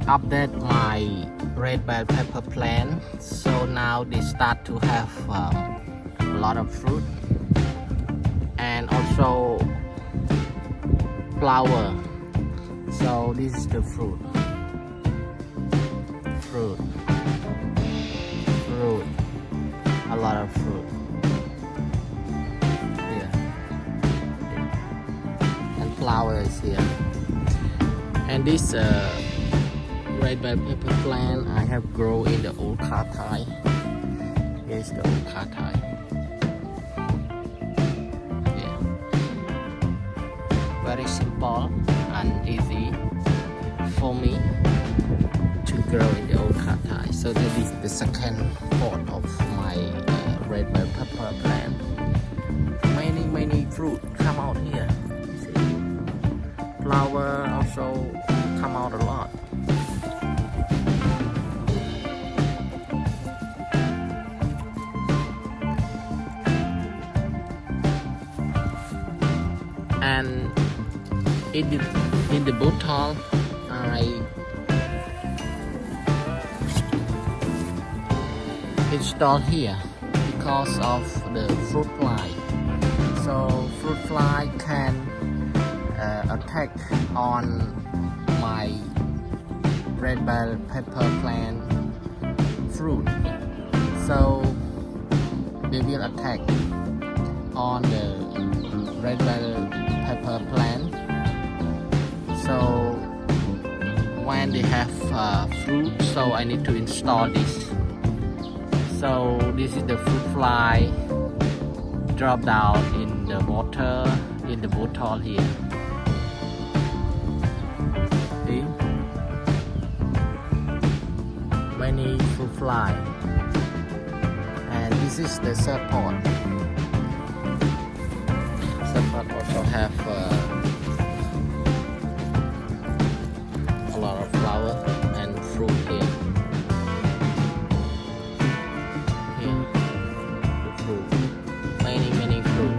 update my red bell pepper plant. So now they start to have a lot of fruit and also flower. So this is the fruit, a lot of fruit here, and flowers here. And this red bell pepper plant I have grown in the old car tie. Here's the old car tie. Yeah. Very simple and easy for me to grow in the old car tie. So this is the second pot of my red bell pepper plant. Many fruit come out here. See? Flower also come out a lot. And in the bottle I install here because of the fruit fly. So fruit fly can attack on my red bell pepper plant fruit. So they will attack on the red bell pepper plant. So when they have fruit, so I need to install this. So this is the fruit fly drop down in the water in the bottle here. See? Many fruit fly. And this is the third pot. Third pot also have a lot of flower and fruit here. Many fruit.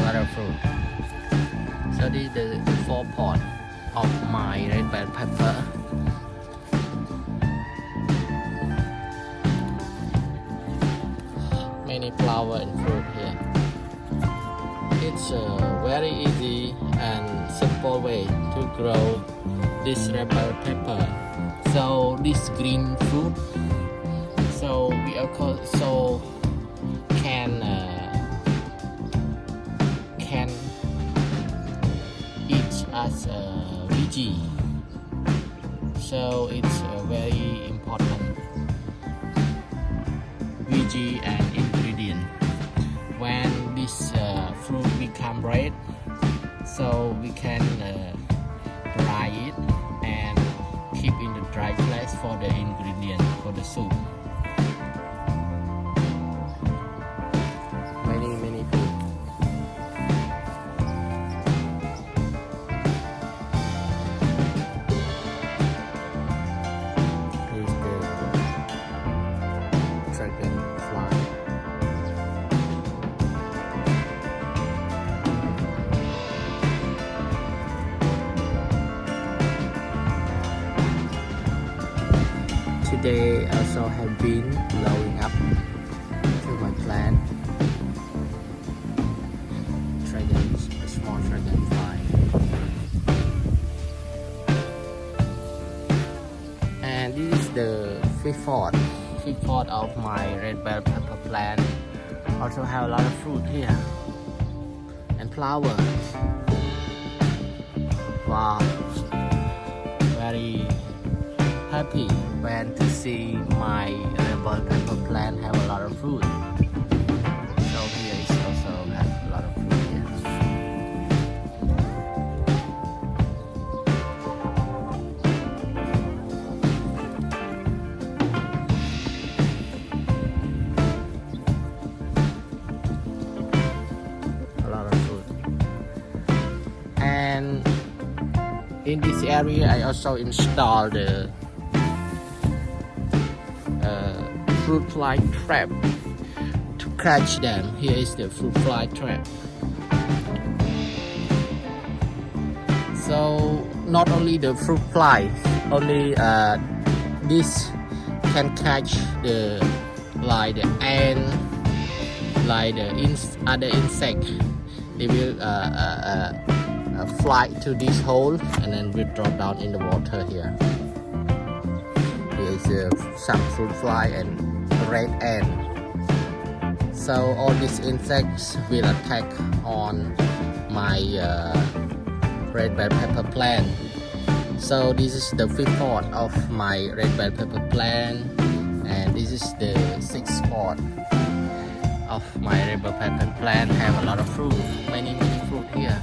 Lot of fruit. So this is the fourth pot of my red bell pepper. Many flower and fruit here. It's a very easy and simple way to grow this red bell pepper. So this green fruit, so we also can eat as a veggie. So it's a very important veggie and ingredient. When this fruit become red, so we can dry it and keep in the dry place for the ingredient for the soup. Many fruit. Here's the dragonfly. Today also have been blowing up to my plant. A small dragonfly. And this is the fifth pot of my red bell pepper plant. Also have a lot of fruit here and flower. Wow, very happy when to see my red bell pepper plant have a lot of fruit. So here is also have a lot of fruit here. A lot of fruit. And in this area area I also installed the fruit fly trap to catch them. Here is the fruit fly trap. So not only the fruit fly, only this can catch the like the ant, like the other insect. They will fly to this hole and then will drop down in the water here. Here is some fruit fly and red ant. So all these insects will attack on my red bell pepper plant. So this is the 5th pot of my red bell pepper plant, and this is the 6th pot of my red bell pepper plant. Have a lot of fruit, many fruit here.